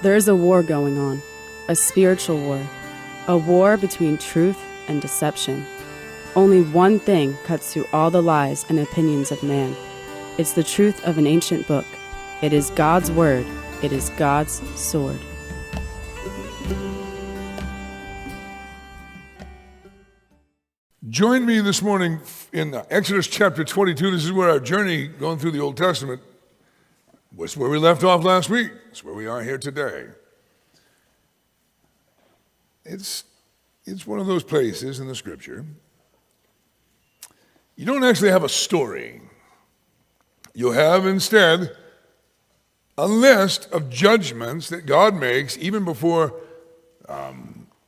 There is a war going on, a spiritual war, a war between truth and deception. Only one thing cuts through all the lies and opinions of man. It's the truth of an ancient book. It is God's word. It is God's sword. Join me this morning in Exodus chapter 22. This is where our journey going through the Old Testament was where we left off last week. It's where we are here today. It's one of those places in the Scripture. You don't actually have a story. You have instead a list of judgments that God makes even before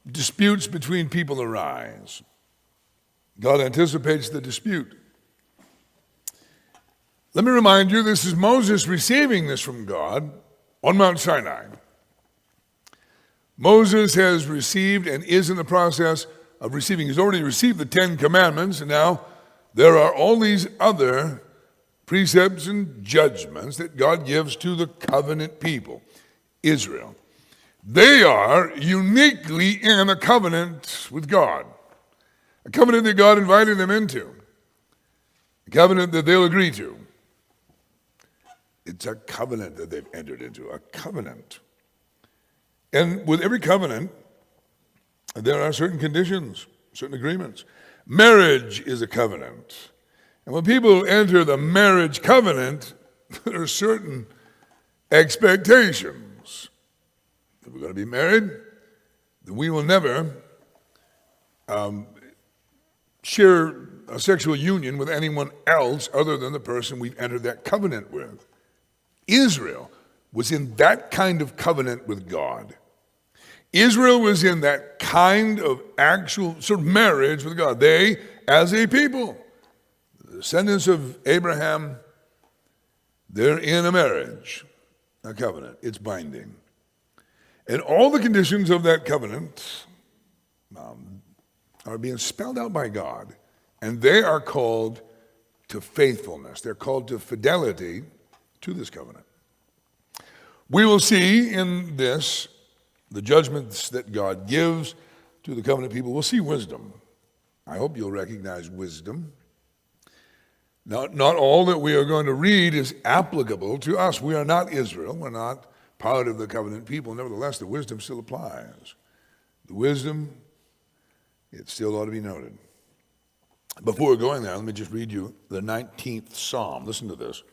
disputes between people arise. God anticipates the dispute. Let me remind you, this is Moses receiving this from God on Mount Sinai. Moses has received and is in the process of receiving. He's already received the 10 Commandments, and now there are all these other precepts and judgments that God gives to the covenant people, Israel. They are uniquely in a covenant with God. A covenant that God invited them into. A covenant that they'll agree to. It's a covenant that they've entered into. A covenant. And with every covenant, there are certain conditions, certain agreements. Marriage is a covenant. And when people enter the marriage covenant, there are certain expectations. If we're going to be married, then we will never share a sexual union with anyone else other than the person we've entered that covenant with. Israel was in that kind of covenant with God. Israel was in that kind of actual sort of marriage with God. They, as a people, the descendants of Abraham, they're in a marriage, a covenant. It's binding. And all the conditions of that covenant are being spelled out by God, and they are called to faithfulness. They're called to fidelity to this covenant. We will see in this the judgments that God gives to the covenant people. We'll see wisdom. I hope you'll recognize wisdom. Not all that we are going to read is applicable to us. We are not Israel. We're not part of the covenant people. Nevertheless, the wisdom still applies. The wisdom, it still ought to be noted. Before we're going there, let me just read you the 19th Psalm. Listen to this.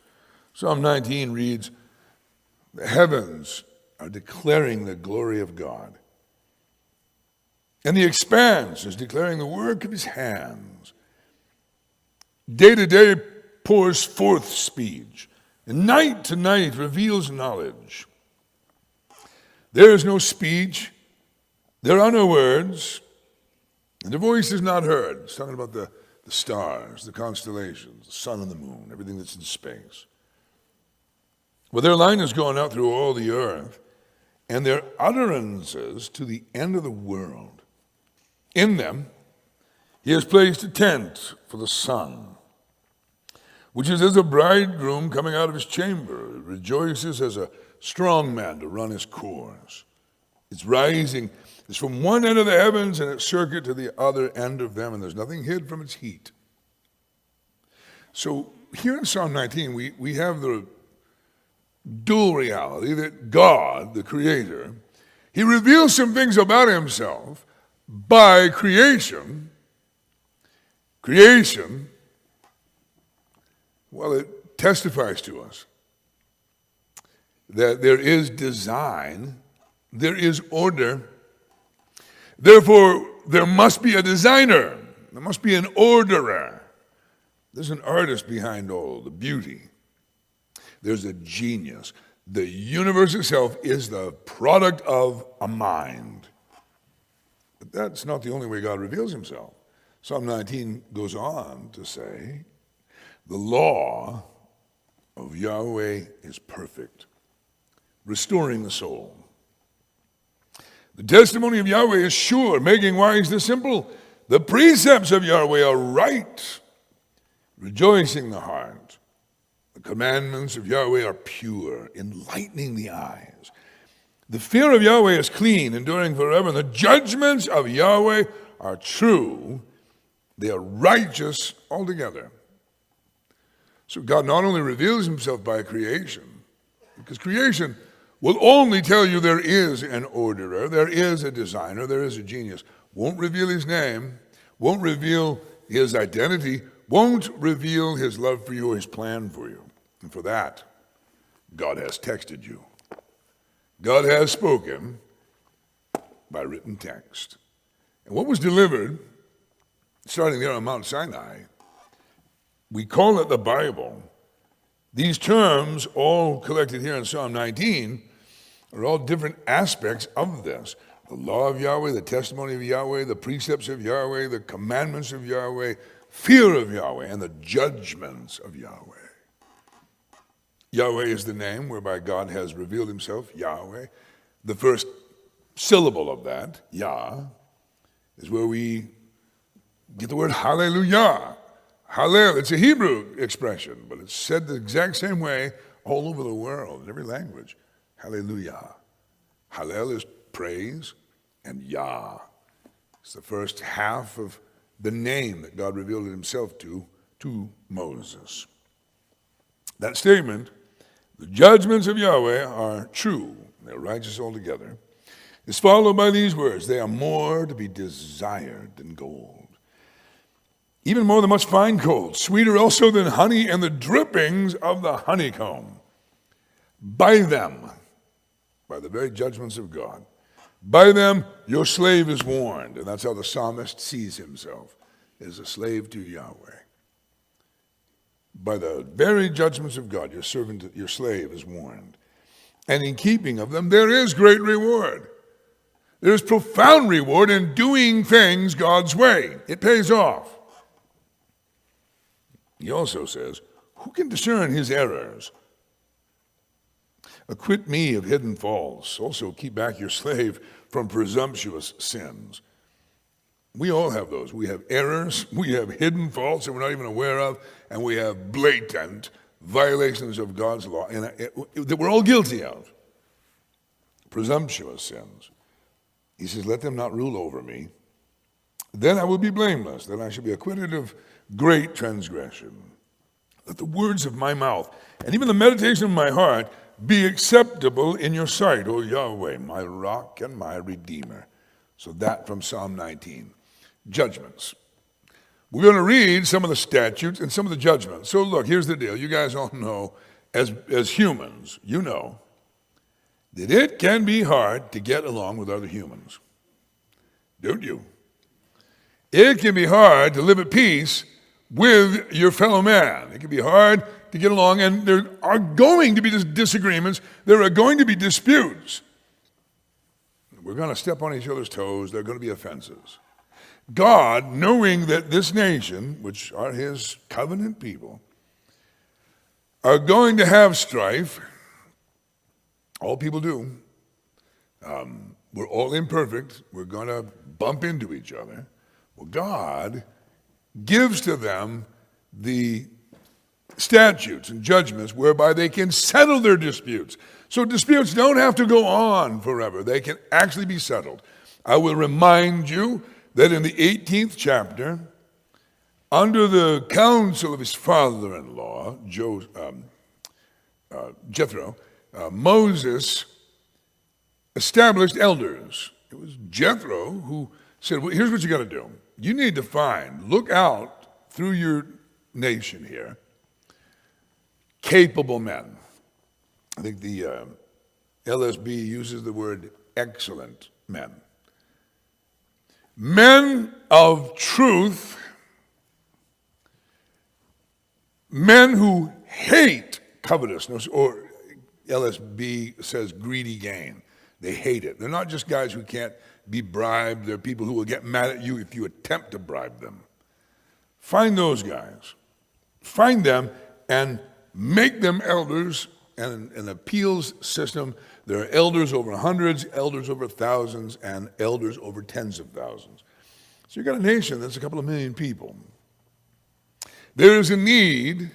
Psalm 19 reads, "The heavens are declaring the glory of God, and the expanse is declaring the work of his hands. Day to day pours forth speech, and night to night reveals knowledge. There is no speech, there are no words, and the voice is not heard." It's talking about the stars, the constellations, the sun and the moon, everything that's in space. Well, their line is going out through all the earth, and their utterances to the end of the world. In them, he has placed a tent for the sun, which is as a bridegroom coming out of his chamber. It rejoices as a strong man to run his course. Its rising is from one end of the heavens and its circuit to the other end of them, and there's nothing hid from its heat. So here in Psalm 19, we have the dual reality that God, the Creator, he reveals some things about himself by creation. Creation, well, it testifies to us that there is design, there is order. Therefore, there must be a designer. There must be an orderer. There's an artist behind all the beauty. There's a genius. The universe itself is the product of a mind. But that's not the only way God reveals himself. Psalm 19 goes on to say, the law of Yahweh is perfect, restoring the soul. The testimony of Yahweh is sure, making wise the simple. The precepts of Yahweh are right, rejoicing the heart. The commandments of Yahweh are pure, enlightening the eyes. The fear of Yahweh is clean, enduring forever. And the judgments of Yahweh are true. They are righteous altogether. So God not only reveals himself by creation, because creation will only tell you there is an orderer, there is a designer, there is a genius. Won't reveal his name, won't reveal his identity, won't reveal his love for you or his plan for you. And for that, God has texted you. God has spoken by written text. And what was delivered, starting there on Mount Sinai, we call it the Bible. These terms, all collected here in Psalm 19, are all different aspects of this. The law of Yahweh, the testimony of Yahweh, the precepts of Yahweh, the commandments of Yahweh, fear of Yahweh, and the judgments of Yahweh. Yahweh is the name whereby God has revealed himself, Yahweh. The first syllable of that, Yah, is where we get the word hallelujah. Hallel, it's a Hebrew expression, but it's said the exact same way all over the world, in every language. Hallelujah. Hallel is praise, and Yah is the first half of the name that God revealed himself to Moses. That statement, the judgments of Yahweh are true, they're righteous altogether, is followed by these words: they are more to be desired than gold, even more than much fine gold, sweeter also than honey and the drippings of the honeycomb. By them, by the very judgments of God, by them your slave is warned. And that's how the psalmist sees himself, as a slave to Yahweh. By the very judgments of God, your servant, your slave is warned. And in keeping of them, there is great reward. There is profound reward in doing things God's way. It pays off. He also says, who can discern his errors? Acquit me of hidden faults. Also keep back your slave from presumptuous sins. We all have those. We have errors, we have hidden faults that we're not even aware of, and we have blatant violations of God's law that we're all guilty of. Presumptuous sins. He says, let them not rule over me. Then I will be blameless, then I shall be acquitted of great transgression. Let the words of my mouth and even the meditation of my heart be acceptable in your sight, O Yahweh, my rock and my redeemer. So that from Psalm 19. Judgments. We're going to read some of the statutes and some of the judgments. So look, here's the deal. You guys all know, as humans, you know that it can be hard to get along with other humans. Don't you? It can be hard to live at peace with your fellow man. It can be hard to get along, and there are going to be disagreements. There are going to be disputes. We're going to step on each other's toes. There are going to be offenses. God, knowing that this nation, which are his covenant people, are going to have strife. All people do. We're all imperfect. We're going to bump into each other. Well, God gives to them the statutes and judgments whereby they can settle their disputes. So disputes don't have to go on forever. They can actually be settled. I will remind you that in the 18th chapter, under the counsel of his father-in-law, Jethro, Moses established elders. It was Jethro who said, well, here's what you got to do. You need to look out through your nation here, capable men. I think the LSB uses the word excellent men. Men of truth, men who hate covetousness, or LSB says greedy gain. They hate it. They're not just guys who can't be bribed. They're people who will get mad at you if you attempt to bribe them. Find those guys. Find them and make them elders, and an appeals system. There are elders over hundreds, elders over thousands, and elders over tens of thousands. So you've got a nation that's a couple of million people. There is a need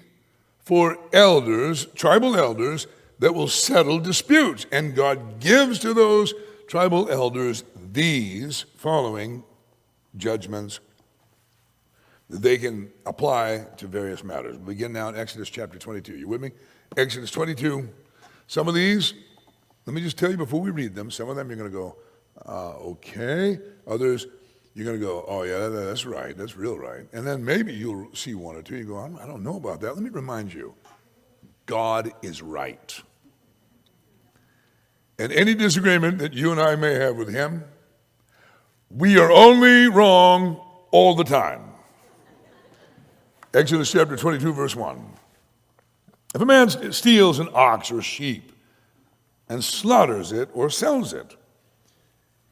for elders, tribal elders, that will settle disputes. And God gives to those tribal elders these following judgments that they can apply to various matters. We begin now in Exodus chapter 22. You with me? Exodus 22. Some of these, let me just tell you before we read them, some of them you're going to go, okay. Others, you're going to go, oh yeah, that's right, that's real right. And then maybe you'll see one or two, you go, I don't know about that. Let me remind you, God is right. And any disagreement that you and I may have with him, we are only wrong all the time. Exodus chapter 22, verse 1. If a man steals an ox or sheep and slaughters it or sells it,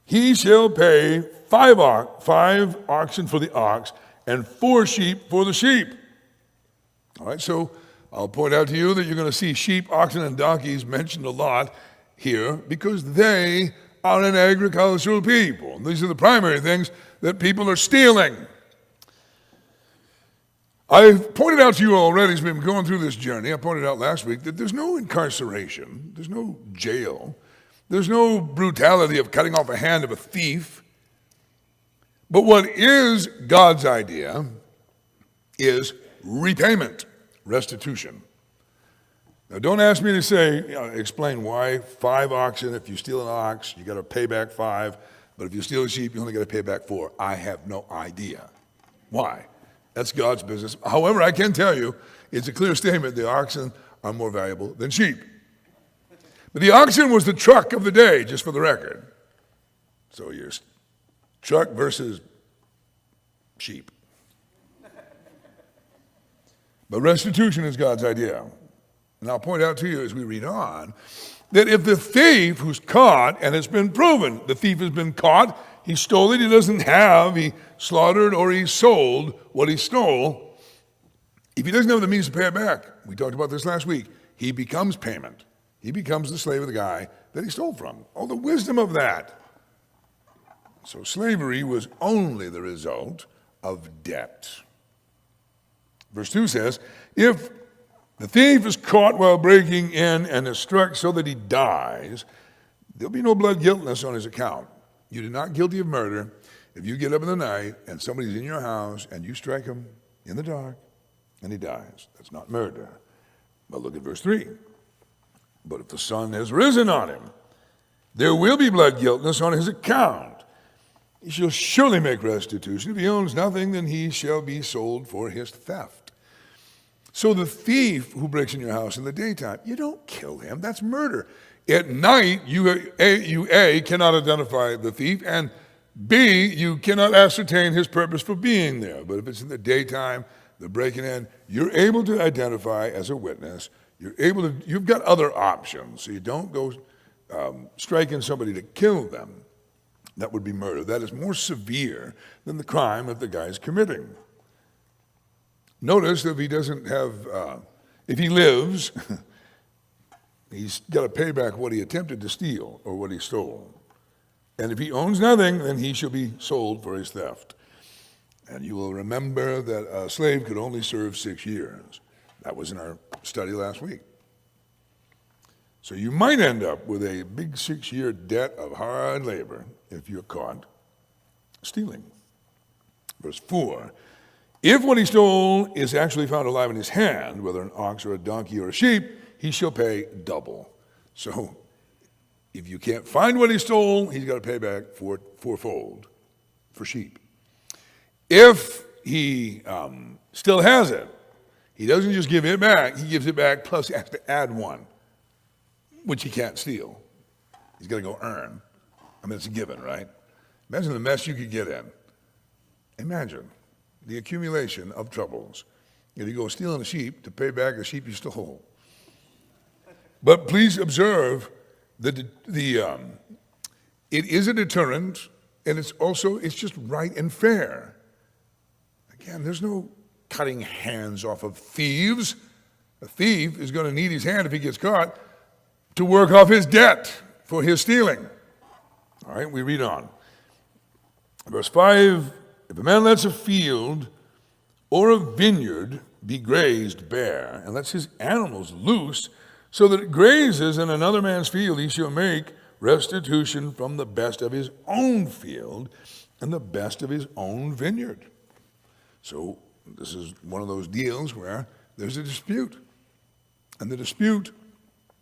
he shall pay five oxen for the ox and 4 sheep for the sheep. All right, so I'll point out to you that you're going to see sheep, oxen, and donkeys mentioned a lot here because they are an agricultural people. These are the primary things that people are stealing. I've pointed out to you already as we've been going through this journey, I pointed out last week that there's no incarceration, there's no jail, there's no brutality of cutting off a hand of a thief. But what is God's idea is repayment, restitution. Now don't ask me to say, explain why 5 oxen, if you steal an ox, you got to pay back 5, but if you steal a sheep, you only got to pay back 4. I have no idea. Why? That's God's business. However, I can tell you, it's a clear statement, the oxen are more valuable than sheep. But the oxen was the truck of the day, just for the record. So your truck versus sheep. But restitution is God's idea. And I'll point out to you as we read on, that if the thief who's caught, and it's been proven, the thief has been caught, he stole it, he doesn't have, he slaughtered or he sold what he stole, if he doesn't have the means to pay it back, we talked about this last week, he becomes payment. He becomes the slave of the guy that he stole from. Oh, the wisdom of that. So slavery was only the result of debt. Verse 2 says, if the thief is caught while breaking in and is struck so that he dies, there'll be no blood guiltiness on his account. You're not guilty of murder if you get up in the night and somebody's in your house and you strike him in the dark and he dies. That's not murder. But look at verse 3. But if the sun has risen on him, there will be blood guiltiness on his account. He shall surely make restitution. If he owns nothing, then he shall be sold for his theft. So the thief who breaks in your house in the daytime, you don't kill him. That's murder. At night, you cannot identify the thief, and B, you cannot ascertain his purpose for being there. But if it's in the daytime, the breaking in, you're able to identify as a witness. You've got other options. So you don't go striking somebody to kill them. That would be murder. That is more severe than the crime that the guy is committing. Notice that if he doesn't have, if he lives, he's got to pay back what he attempted to steal or what he stole. And if he owns nothing, then he shall be sold for his theft. And you will remember that a slave could only serve 6 years. That was in our study last week. So you might end up with a big 6-year debt of hard labor if you're caught stealing. Verse 4, if what he stole is actually found alive in his hand, whether an ox or a donkey or a sheep, he shall pay double. So if you can't find what he stole, he's got to pay back fourfold for sheep. If he still has it, he doesn't just give it back, he gives it back plus he has to add one, which he can't steal. He's got to go earn. I mean, it's a given, right? Imagine the mess you could get in. Imagine the accumulation of troubles if you go stealing a sheep to pay back a sheep you stole. But please observe that it is a deterrent, and it's just right and fair. Again, there's no cutting hands off of thieves. A thief is going to need his hand if he gets caught to work off his debt for his stealing. All right, we read on. Verse 5, if a man lets a field or a vineyard be grazed bare and lets his animals loose So that it grazes in another man's field, he shall make restitution from the best of his own field and the best of his own vineyard. So this is one of those deals where there's a dispute. And the dispute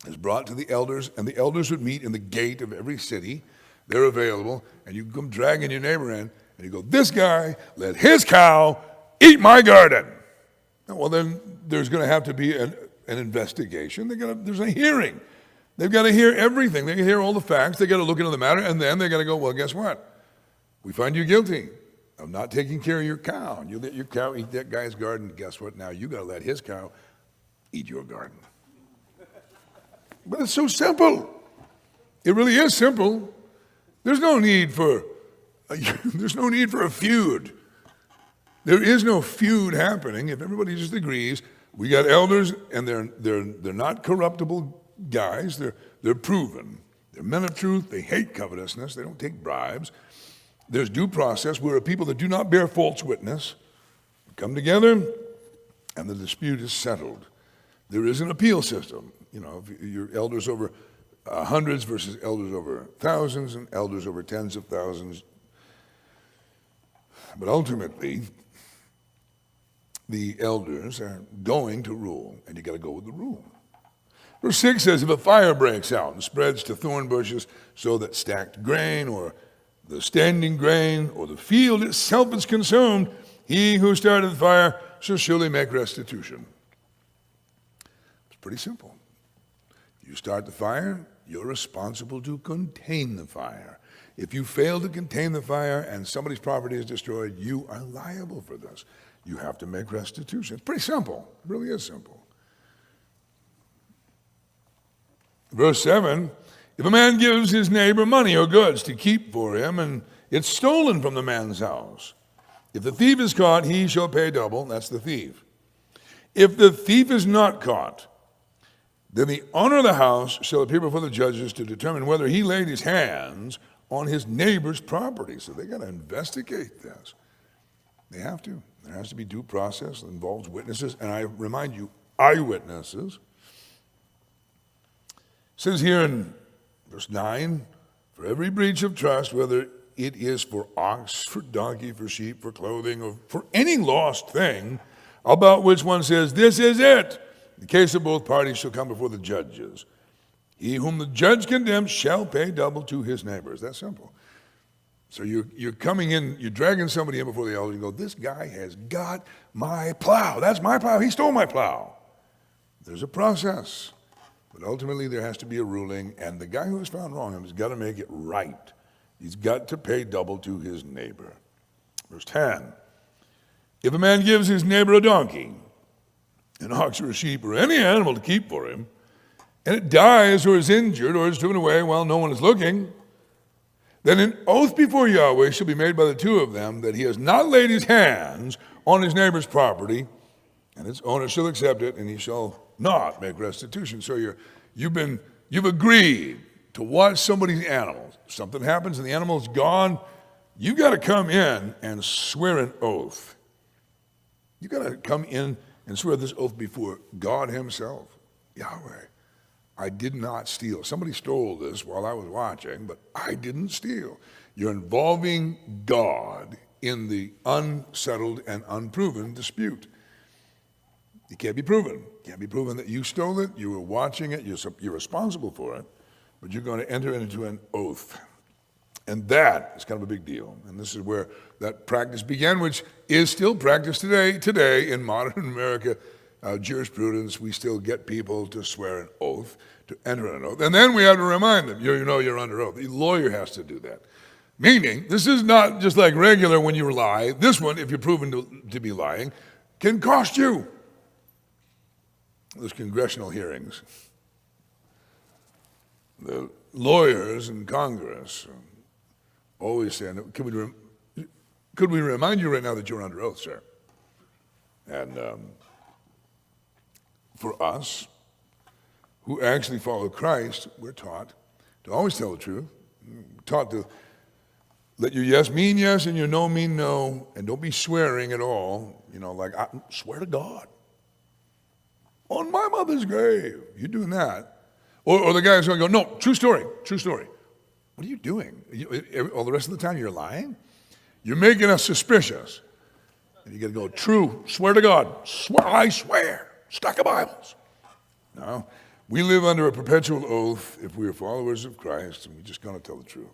is brought to the elders, and the elders would meet in the gate of every city. They're available, and you come dragging your neighbor in, and you go, this guy let his cow eat my garden. Well, then there's going to have to be an investigation. There's a hearing. They've got to hear everything. They can hear all the facts. They've got to look into the matter, and then they've got to go, well, guess what? We find you guilty of not taking care of your cow. And you let your cow eat that guy's garden. Guess what? Now you got to let his cow eat your garden. But it's so simple. It really is simple. There's no need for a feud. There is no feud happening if everybody just agrees. We got elders, and they're not corruptible guys. They're proven. They're men of truth. They hate covetousness. They don't take bribes. There's due process. We're a people that do not bear false witness. We come together, and the dispute is settled. There is an appeal system. You know, if you're elders over hundreds versus elders over thousands and elders over tens of thousands. But ultimately, the elders are going to rule, and you got to go with the rule. Verse 6 says, if a fire breaks out and spreads to thorn bushes so that stacked grain or the standing grain or the field itself is consumed, he who started the fire shall surely make restitution. It's pretty simple. You start the fire, you're responsible to contain the fire. If you fail to contain the fire and somebody's property is destroyed, you are liable for this. You have to make restitution. It's pretty simple. It really is simple. Verse 7, if a man gives his neighbor money or goods to keep for him, and it's stolen from the man's house, if the thief is caught, he shall pay double. That's the thief. If the thief is not caught, then the owner of the house shall appear before the judges to determine whether he laid his hands on his neighbor's property. So they got to investigate this. They have to. There has to be due process that involves witnesses. And I remind you, eyewitnesses. It says here in verse 9, for every breach of trust, whether it is for ox, for donkey, for sheep, for clothing, or for any lost thing, about which one says, this is it. In the case of both parties shall come before the judges. He whom the judge condemns shall pay double to his neighbors. That's simple. So you're coming in, you're dragging somebody in before the elders and go, this guy has got my plow. That's my plow. He stole my plow. There's a process. But ultimately there has to be a ruling, and the guy who is found wrong has got to make it right. He's got to pay double to his neighbor. Verse 10, if a man gives his neighbor a donkey, an ox or a sheep or any animal to keep for him, and it dies or is injured or is driven away while no one is looking, then an oath before Yahweh shall be made by the two of them that he has not laid his hands on his neighbor's property, and its owner shall accept it, and he shall not make restitution. So you've agreed to watch somebody's animal. If something happens and the animal's gone, you got to come in and swear an oath. You got to come in and swear this oath before God himself. Yahweh, I did not steal. Somebody stole this while I was watching, but I didn't steal. You're involving God in the unsettled and unproven dispute. It can't be proven. It can't be proven that you stole it, you were watching it, you're responsible for it, but you're going to enter into an oath. And that is kind of a big deal. And this is where that practice began, which is still practiced today in modern America. Jurisprudence, we still get people to swear an oath, to enter an oath. And then we have to remind them, you know you're under oath. The lawyer has to do that. Meaning, this is not just like regular when you lie. This one, if you're proven to be lying, can cost you. Those congressional hearings. The lawyers in Congress always saying, could we remind you right now that you're under oath, sir? And for us, who actually follow Christ, we're taught to always tell the truth. We're taught to let your yes mean yes and your no mean no, and don't be swearing at all. You know, like, I swear to God. On my mother's grave. You doing that? Or the guy's going to go, no, true story, true story. What are you doing? All the rest of the time you're lying? You're making us suspicious. And you got to go, true, swear to God. I swear. Stack of Bibles. No, we live under a perpetual oath if we are followers of Christ, and we're just going to tell the truth.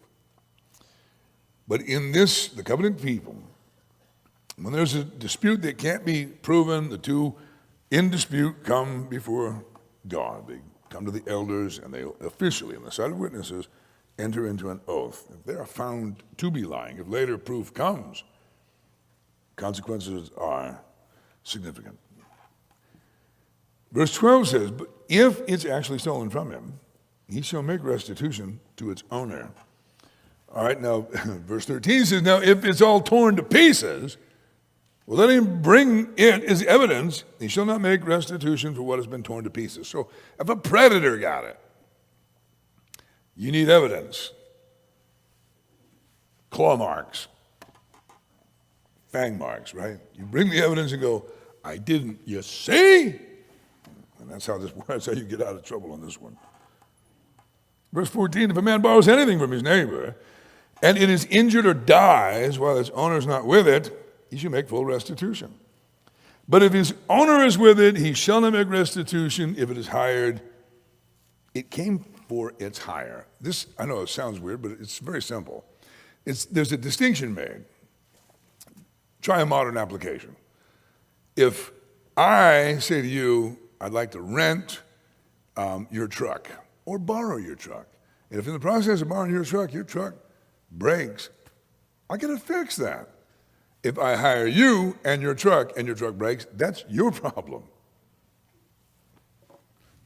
But in this, the covenant people, when there's a dispute that can't be proven, the two in dispute come before God. They come to the elders, and they officially, in the sight of witnesses, enter into an oath. If they are found to be lying, if later proof comes, consequences are significant. Verse 12 says, but if it's actually stolen from him, he shall make restitution to its owner. All right, now, verse 13 says, now if it's all torn to pieces, well, let him bring it as evidence. He shall not make restitution for what has been torn to pieces. So if a predator got it, you need evidence. Claw marks, fang marks, right? You bring the evidence and go, I didn't, you see? And that's how you get out of trouble on this one. Verse 14, if a man borrows anything from his neighbor, and it is injured or dies while its owner is not with it, he shall make full restitution. But if his owner is with it, he shall not make restitution if it is hired. It came for its hire. This, I know it sounds weird, but it's very simple. There's a distinction made. Try a modern application. If I say to you, I'd like to rent your truck or borrow your truck, and if in the process of borrowing your truck breaks, I gotta fix that. If I hire you and your truck breaks, that's your problem.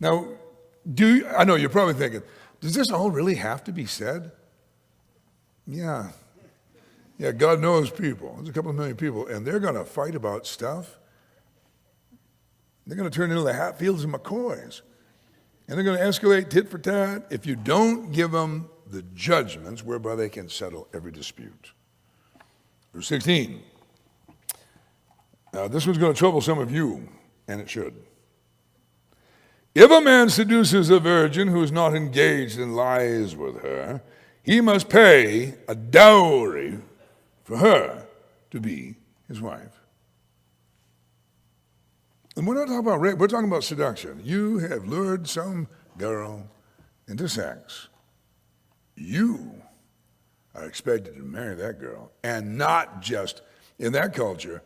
Now, I know you're probably thinking, does this all really have to be said? Yeah, God knows people. There's a couple of million people, and they're gonna fight about stuff. They're gonna turn into the Hatfields and McCoys. And they're gonna escalate tit for tat if you don't give them the judgments whereby they can settle every dispute. Verse 16. Now, this one's going to trouble some of you, and it should. If a man seduces a virgin who is not engaged and lies with her, he must pay a dowry for her to be his wife. And we're not talking about rape, we're talking about seduction. You have lured some girl into sex. You are expected to marry that girl, and not just in that culture.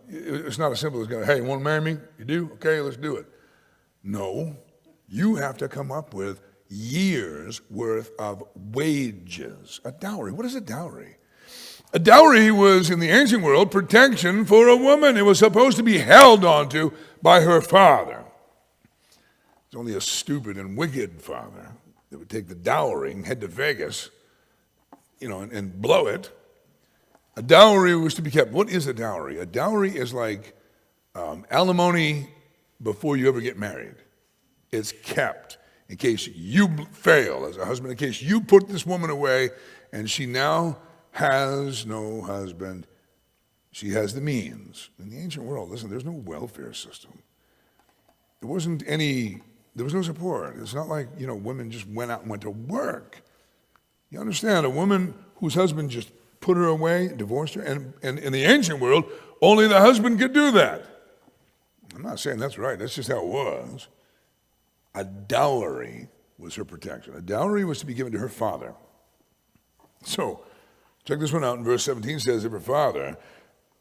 It's not as simple as going, hey, you want to marry me? You do? Okay, let's do it. No, you have to come up with years worth of wages. A dowry. What is a dowry? A dowry was, in the ancient world, protection for a woman. It was supposed to be held onto by her father. It's only a stupid and wicked father that would take the dowry and head to Vegas, and blow it. A dowry was to be kept. What is a dowry? A dowry is like alimony before you ever get married. It's kept in case you fail as a husband, in case you put this woman away and she now has no husband. She has the means. In the ancient world, listen, there's no welfare system. There was no support. It's not like, women just went out and went to work. You understand, a woman whose husband just put her away, divorced her, and in the ancient world, only the husband could do that. I'm not saying that's right, that's just how it was. A dowry was her protection. A dowry was to be given to her father. So, check this one out in verse 17 says, if her father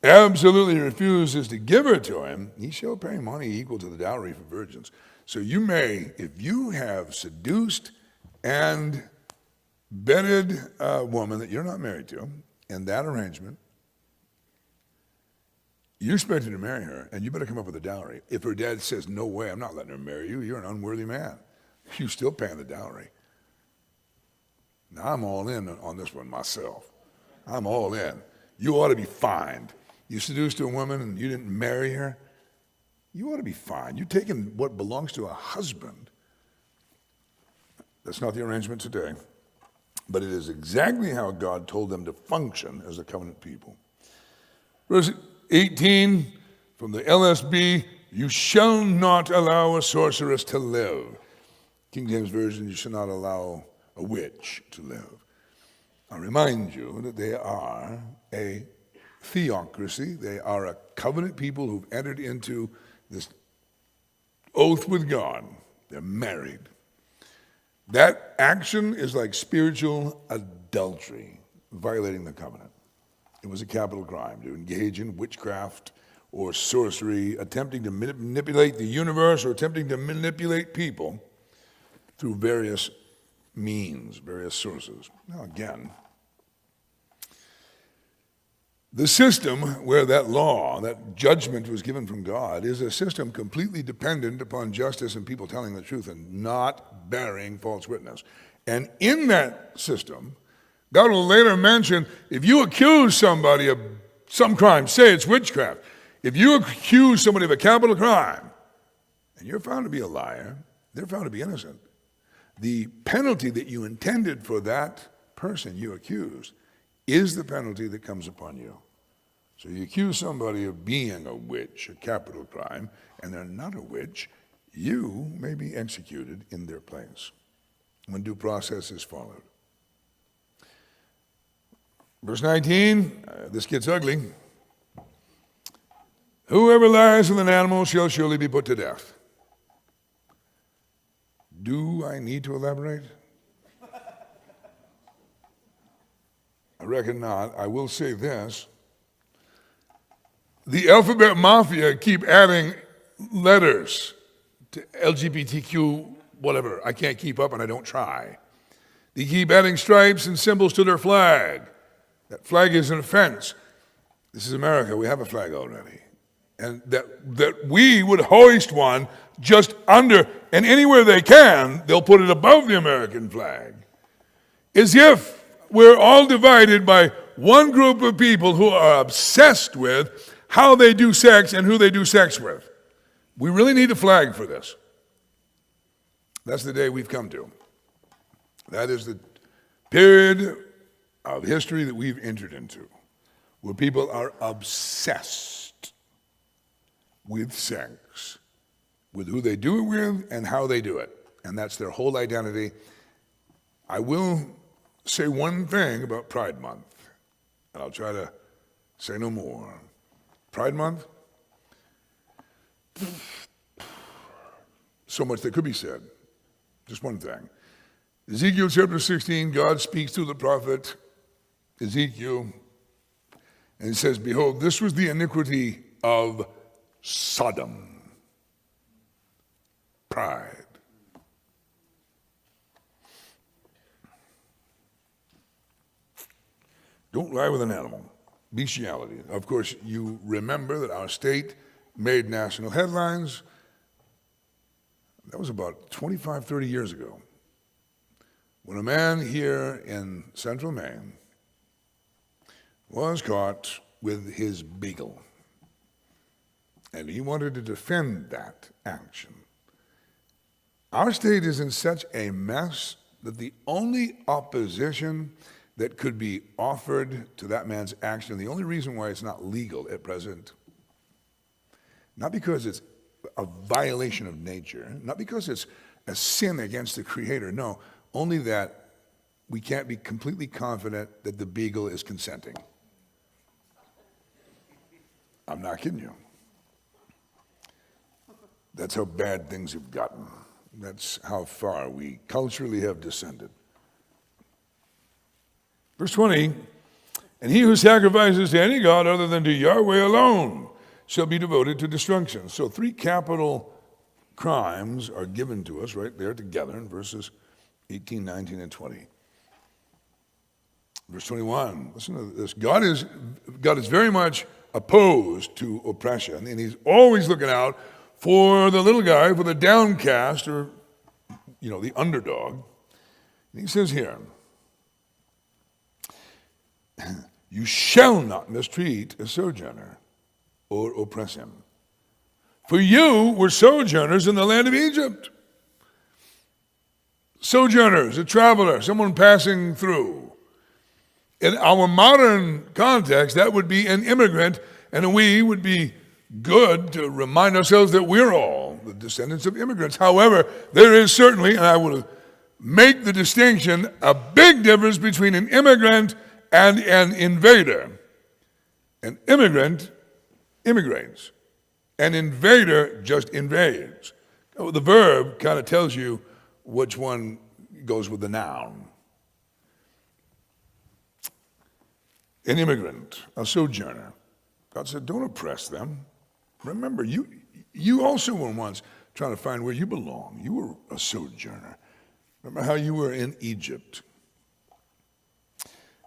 absolutely refuses to give her to him, he shall pay money equal to the dowry for virgins. So you may, if you have seduced and bedded a woman that you're not married to, in that arrangement, you're expected to marry her, and you better come up with a dowry. If her dad says, no way, I'm not letting her marry you, you're an unworthy man. You're still paying the dowry. Now, I'm all in on this one myself. I'm all in. You ought to be fined. You seduced a woman and you didn't marry her, you ought to be fined. You're taking what belongs to a husband. That's not the arrangement today. But it is exactly how God told them to function as a covenant people. Verse 18 from the LSB, You shall not allow a sorceress to live. King James Version, you shall not allow a witch to live. I remind you that they are a theocracy. They are a covenant people who've entered into this oath with God. They're married. That action is like spiritual adultery, violating the covenant. It was a capital crime to engage in witchcraft or sorcery, attempting to manipulate the universe or attempting to manipulate people through various means, various sources. Now again, the system where that law, that judgment was given from God is a system completely dependent upon justice and people telling the truth and not bearing false witness. And in that system, God will later mention, if you accuse somebody of some crime, say it's witchcraft, if you accuse somebody of a capital crime and you're found to be a liar, they're found to be innocent. The penalty that you intended for that person you accused is the penalty that comes upon you. So you accuse somebody of being a witch, a capital crime, and they're not a witch, you may be executed in their place when due process is followed. Verse 19, this gets ugly. Whoever lies with an animal shall surely be put to death. Do I need to elaborate? I reckon not. I will say this. The alphabet mafia keep adding letters to LGBTQ whatever. I can't keep up and I don't try. They keep adding stripes and symbols to their flag. That flag is an offense. This is America. We have a flag already. And that we would hoist one just under, and anywhere they can, they'll put it above the American flag. As if we're all divided by one group of people who are obsessed with how they do sex and who they do sex with. We really need a flag for this. That's the day we've come to. That is the period of history that we've entered into, where people are obsessed with sex, with who they do it with and how they do it. And that's their whole identity. I will say one thing about Pride Month, and I'll try to say no more. Pride Month, so much that could be said. Just one thing. Ezekiel chapter 16, God speaks through the prophet Ezekiel, and he says, behold, this was the iniquity of Sodom. Pride. Don't lie with an animal. Bestiality. Of course, you remember that our state made national headlines. That was about 25, 30 years ago, when a man here in central Maine was caught with his beagle. And he wanted to defend that action. Our state is in such a mess that the only opposition that could be offered to that man's action, the only reason why it's not legal at present, not because it's a violation of nature, not because it's a sin against the Creator, no, only that we can't be completely confident that the beagle is consenting. I'm not kidding you. That's how bad things have gotten. That's how far we culturally have descended. Verse 20, and he who sacrifices to any god other than to Yahweh alone shall be devoted to destruction. So 3 capital crimes are given to us right there together in verses 18, 19, and 20. Verse 21, listen to this. God is very much opposed to oppression, and he's always looking out for the little guy, for the downcast, or, the underdog. And he says here, you shall not mistreat a sojourner or oppress him. For you were sojourners in the land of Egypt. Sojourners, a traveler, someone passing through. In our modern context, that would be an immigrant, and we would be good to remind ourselves that we're all the descendants of immigrants. However, there is certainly, and I will make the distinction, a big difference between an immigrant and an invader. An immigrant immigrates. An invader just invades. The verb kind of tells you which one goes with the noun. An immigrant, a sojourner. God said, don't oppress them. Remember, you also were once trying to find where you belong. You were a sojourner. Remember how you were in Egypt.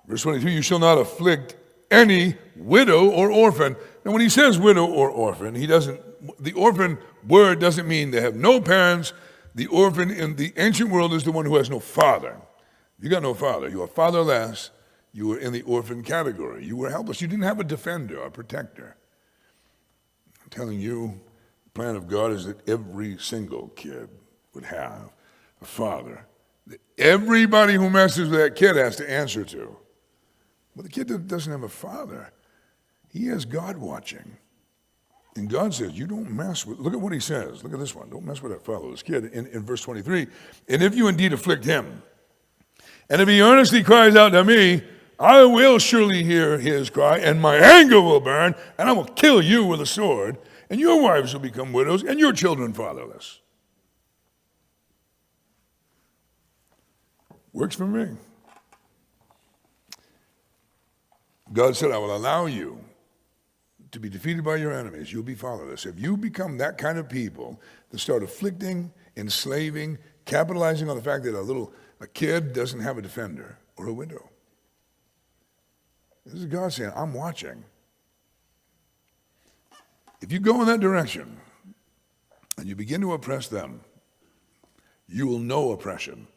Verse 22, you shall not afflict any widow or orphan. Now, when he says widow or orphan, the orphan word doesn't mean they have no parents. The orphan in the ancient world is the one who has no father. You got no father. You are fatherless. You were in the orphan category. You were helpless. You didn't have a defender, a protector. I'm telling you, the plan of God is that every single kid would have a father that everybody who messes with that kid has to answer to. Well, the kid doesn't have a father. He has God watching. And God says, you don't mess with, look at what he says. Look at this one. Don't mess with that fatherless kid. In verse 23, and if you indeed afflict him, and if he earnestly cries out to me, I will surely hear his cry, and my anger will burn, and I will kill you with a sword, and your wives will become widows, and your children fatherless. Works for me. God said, I will allow you to be defeated by your enemies. You'll be fatherless. If you become that kind of people that start afflicting, enslaving, capitalizing on the fact that a kid doesn't have a defender or a widow. This is God saying, I'm watching. If you go in that direction and you begin to oppress them, you will know oppression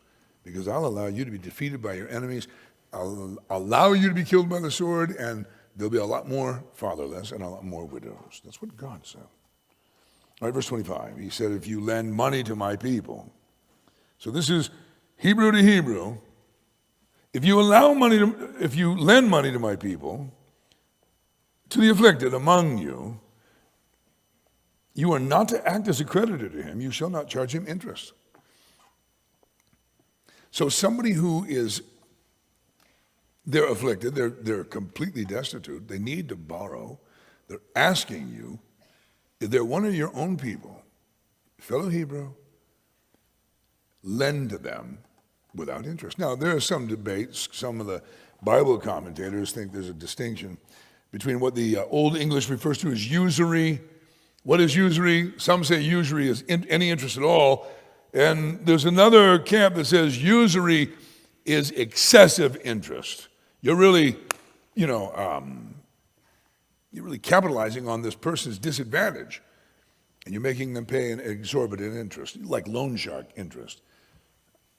because I'll allow you to be defeated by your enemies. I'll allow you to be killed by the sword, and there'll be a lot more fatherless and a lot more widows. That's what God said. All right, verse 25. He said, if you lend money to my people. So this is Hebrew to Hebrew. If you lend money to my people, to the afflicted among you, you are not to act as a creditor to him. You shall not charge him interest. So somebody who they're afflicted, they're completely destitute, they need to borrow, they're asking you, if they're one of your own people, fellow Hebrew, lend to them without interest. Now, there are some debates. Some of the Bible commentators think there's a distinction between what the Old English refers to as usury. What is usury? Some say usury is any interest at all. And there's another camp that says usury is excessive interest. You're really, you're really capitalizing on this person's disadvantage, and you're making them pay an exorbitant interest, like loan shark interest.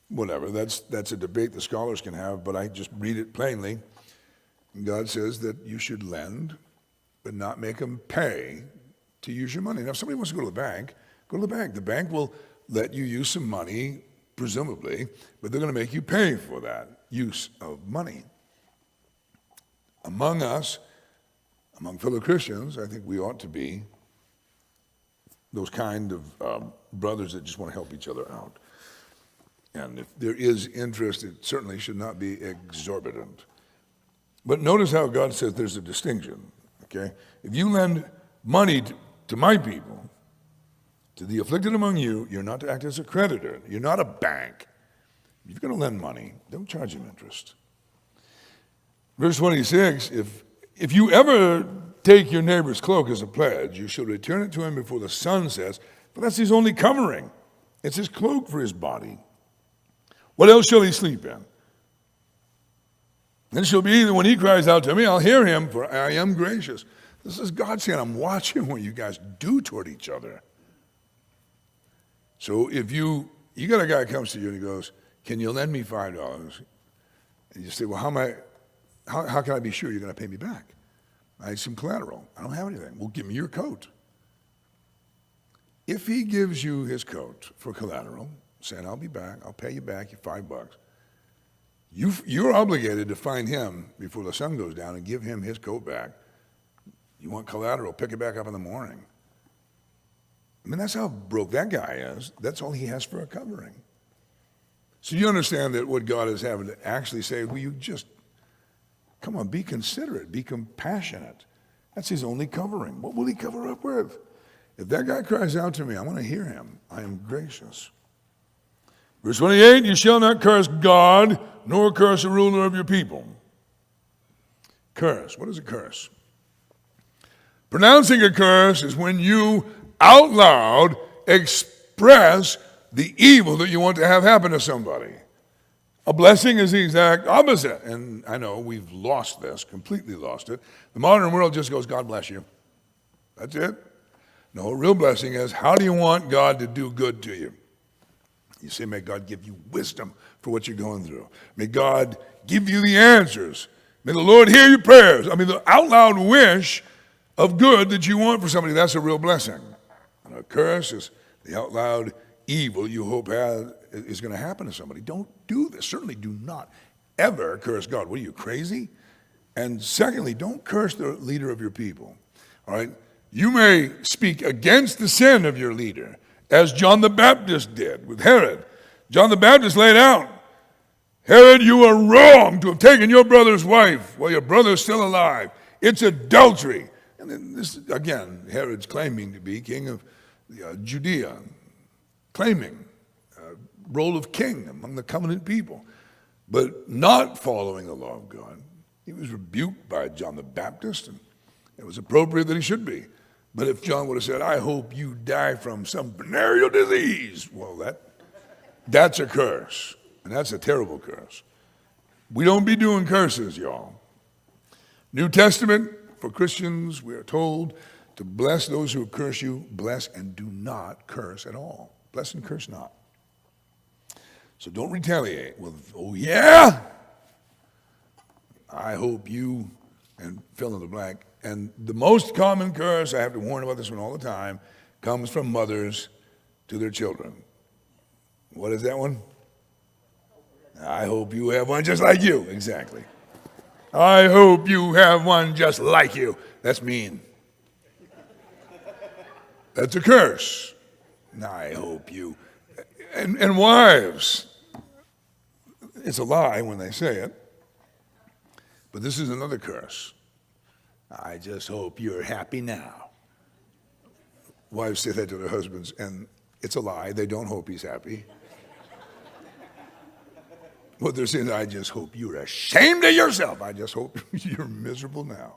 Whatever, that's a debate the scholars can have, but I just read it plainly. God says that you should lend, but not make them pay to use your money. Now, if somebody wants to go to the bank, go to the bank. The bank will let you use some money, presumably, but they're going to make you pay for that use of money. Among us, among fellow Christians, I think we ought to be those kind of brothers that just want to help each other out. And if there is interest, it certainly should not be exorbitant. But notice how God says there's a distinction, okay? If you lend money to my people, to the afflicted among you, you're not to act as a creditor. You're not a bank. If you're going to lend money, don't charge them interest. Verse 26, if you ever take your neighbor's cloak as a pledge, you shall return it to him before the sun sets, for that's his only covering. It's his cloak for his body. What else shall he sleep in? Then it shall be that when he cries out to me, I'll hear him, for I am gracious. This is God saying, I'm watching what you guys do toward each other. So if you got a guy who comes to you and he goes, can you lend me $5? And you say, well, how can I be sure you're going to pay me back? I need some collateral. I don't have anything. Well, give me your coat. If he gives you his coat for collateral, saying, I'll be back, I'll pay you back your $5, you're obligated to find him before the sun goes down and give him his coat back. You want collateral, pick it back up in the morning. I mean, that's how broke that guy is. That's all he has for a covering. So you understand that what God is having to actually say, will you just, come on, be considerate, be compassionate. That's his only covering. What will he cover up with? If that guy cries out to me, I want to hear him. I am gracious. Verse 28, you shall not curse God, nor curse the ruler of your people. Curse. What is a curse? Pronouncing a curse is when you out loud express the evil that you want to have happen to somebody. A blessing is the exact opposite. And I know we've lost this, completely lost it. The modern world just goes, God bless you. That's it. No, a real blessing is, how do you want God to do good to you? You say, may God give you wisdom for what you're going through. May God give you the answers. May the Lord hear your prayers. I mean, the out loud wish of good that you want for somebody, that's a real blessing. And a curse is the out loud evil you hope is going to happen to somebody. Don't do this. Certainly do not ever curse God. What are you, crazy? And secondly, don't curse the leader of your people. All right? You may speak against the sin of your leader, as John the Baptist did with Herod. John the Baptist laid out, Herod, you are wrong to have taken your brother's wife while your brother is still alive. It's adultery. And then this, again, Herod's claiming to be king of Judea, claiming a role of king among the covenant people, but not following the law of God. He was rebuked by John the Baptist, and it was appropriate that he should be. But if John would have said, I hope you die from some venereal disease, well, that's a curse, and that's a terrible curse. We don't be doing curses, y'all. New Testament, for Christians, we are told to bless those who curse you, bless and do not curse at all. Bless and curse not. So don't retaliate with, oh yeah, I hope you, and fill in the blank. And the most common curse, I have to warn about this one all the time, comes from mothers to their children. What is that one? I hope you have one just like you. Exactly. I hope you have one just like you. That's mean. That's a curse. I hope you. And wives, it's a lie when they say it, but this is another curse. I just hope you're happy now. Wives say that to their husbands, and it's a lie. They don't hope he's happy. What they're saying, I just hope you're ashamed of yourself. I just hope you're miserable now.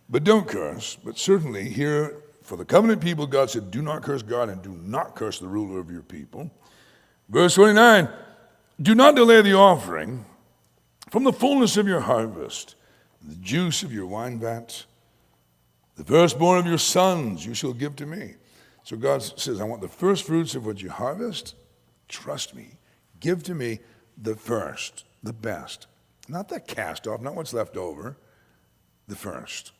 But don't curse. But certainly here, for the covenant people, God said, do not curse God and do not curse the ruler of your people. Verse 29, do not delay the offering from the fullness of your harvest, the juice of your wine vats, the firstborn of your sons you shall give to me. So God says, I want the first fruits of what you harvest. Trust me. Give to me the first, the best. Not the cast off, not what's left over, the first.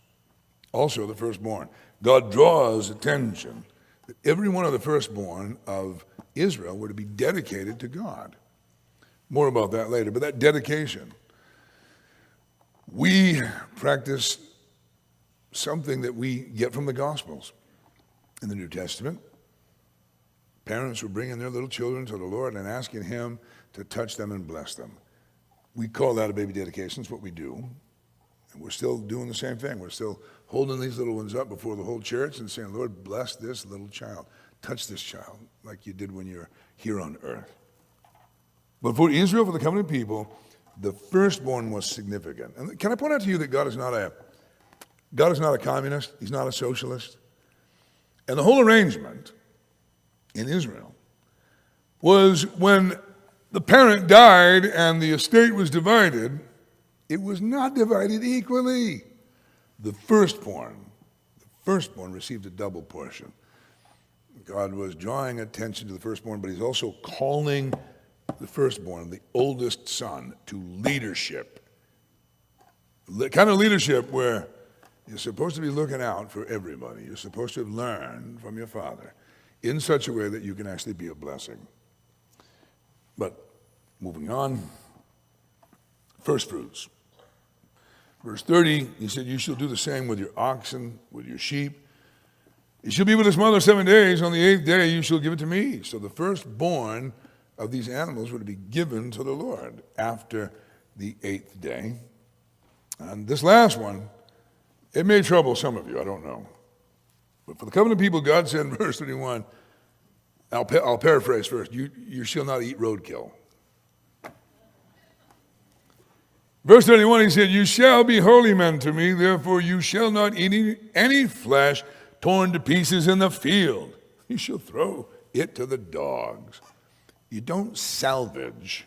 Also the firstborn. God draws attention that every one of the firstborn of Israel were to be dedicated to God. More about that later, but that dedication. We practice something that we get from the Gospels in the New Testament. Parents were bringing their little children to the Lord and asking him to touch them and bless them. We call that a baby dedication. It's what we do. And we're still doing the same thing. We're still holding these little ones up before the whole church and saying, Lord, bless this little child. Touch this child like you did when you're here on earth. But for Israel, for the covenant people, the firstborn was significant. And can I point out to you that God is not a communist. He's not a socialist. And the whole arrangement in Israel was when the parent died and the estate was divided, it was not divided equally. The firstborn received a double portion. God was drawing attention to the firstborn, but he's also calling the firstborn, the oldest son, to leadership. The kind of leadership where you're supposed to be looking out for everybody. You're supposed to have learned from your father in such a way that you can actually be a blessing. But moving on, first fruits. Verse 30, he said, you shall do the same with your oxen, with your sheep. It shall be with its mother 7 days. On the 8th day you shall give it to me. So the firstborn of these animals were to be given to the Lord after the 8th day. And this last one, it may trouble some of you, I don't know. But for the covenant people, God said in verse 31, I'll paraphrase first, you shall not eat roadkill. Verse 31, he said, you shall be holy men to me, therefore you shall not eat any flesh torn to pieces in the field. You shall throw it to the dogs. You don't salvage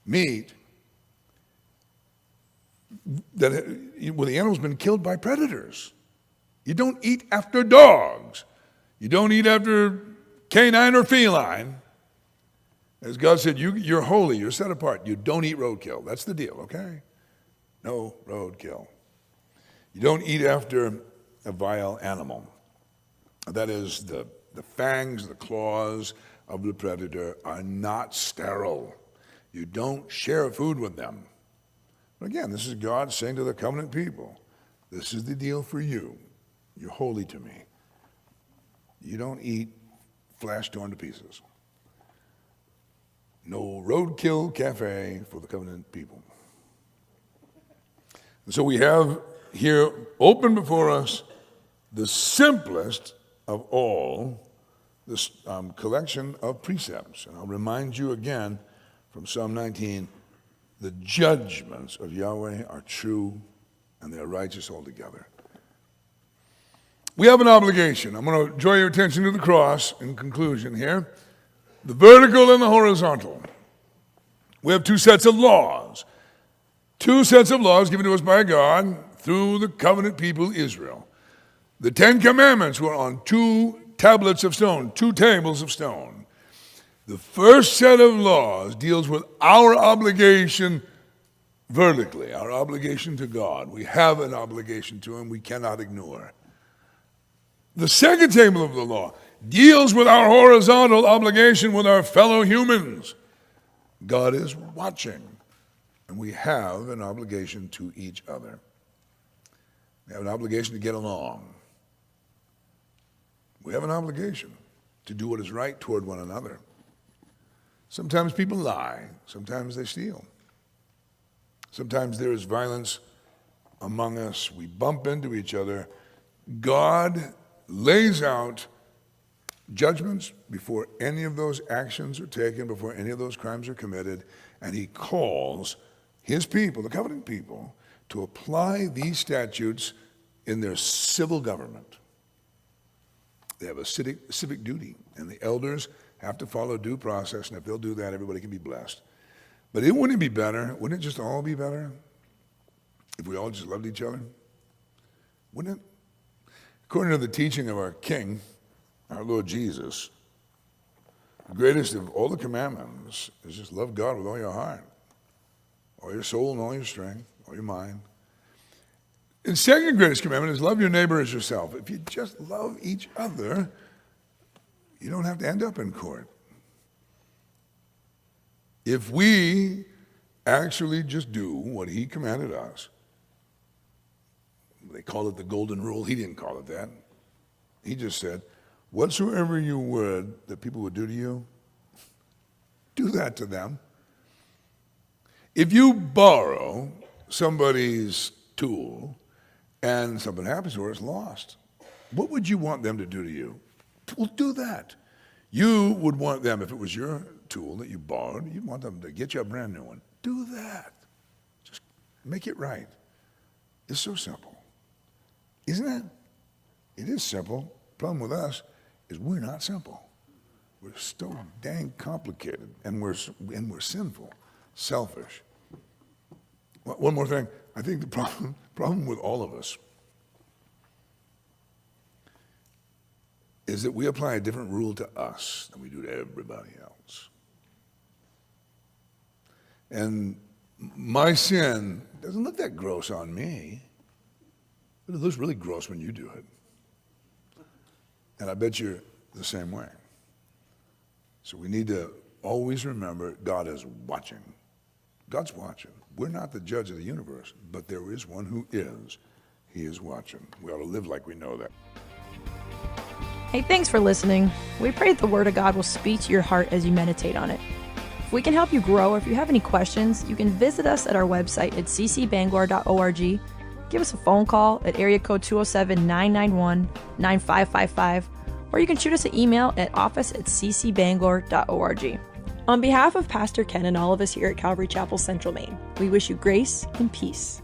meat where the animal's been killed by predators. You don't eat after dogs. You don't eat after canine or feline. As God said, you're holy, you're set apart. You don't eat roadkill. That's the deal, okay? No roadkill. You don't eat after a vile animal. That is, the fangs, the claws of the predator are not sterile. You don't share food with them. But again, this is God saying to the covenant people, this is the deal for you. You're holy to me. You don't eat flesh torn to pieces. No roadkill cafe for the covenant people. And so we have here open before us the simplest of all this collection of precepts. And I'll remind you again from Psalm 19, the judgments of Yahweh are true and they are righteous altogether. We have an obligation. I'm going to draw your attention to the cross in conclusion here. The vertical and the horizontal. We have two sets of laws. Two sets of laws given to us by God through the covenant people Israel. The 10 Commandments were on 2 tablets of stone, 2 tables of stone. The first set of laws deals with our obligation vertically, our obligation to God. We have an obligation to Him we cannot ignore. The second table of the law deals with our horizontal obligation with our fellow humans. God is watching, and we have an obligation to each other. We have an obligation to get along. We have an obligation to do what is right toward one another. Sometimes people lie. Sometimes they steal. Sometimes there is violence among us. We bump into each other. God lays out judgments before any of those actions are taken, before any of those crimes are committed, and He calls His people, the covenant people, to apply these statutes in their civil government. They have a civic duty, and the elders have to follow due process, and if they'll do that, everybody can be blessed. But wouldn't it be better, wouldn't it just all be better if we all just loved each other? Wouldn't it? According to the teaching of our King, our Lord Jesus, the greatest of all the commandments is just love God with all your heart, all your soul and all your strength, all your mind. The second greatest commandment is love your neighbor as yourself. If you just love each other, you don't have to end up in court. If we actually just do what He commanded us, they call it the golden rule. He didn't call it that. He just said, whatsoever you would that people would do to you, do that to them. If you borrow somebody's tool and something happens to it, it's lost, what would you want them to do to you? Well, do that. You would want them, if it was your tool that you borrowed, you'd want them to get you a brand new one. Do that. Just make it right. It's so simple. Isn't it? It is simple. The problem with us is we're not simple. We're so dang complicated, and we're sinful, selfish. One more thing. I think the problem with all of us is that we apply a different rule to us than we do to everybody else. And my sin doesn't look that gross on me, but it looks really gross when you do it. And I bet you're the same way. So we need to always remember God is watching. God's watching. We're not the judge of the universe, but there is one who is. He is watching. We ought to live like we know that. Hey, thanks for listening. We pray that the Word of God will speak to your heart as you meditate on it. If we can help you grow, or if you have any questions, you can visit us at our website at ccbangor.org. Give us a phone call at area code 207-991-9555, or you can shoot us an email at office@ccbangor.org. On behalf of Pastor Ken and all of us here at Calvary Chapel Central Maine, we wish you grace and peace.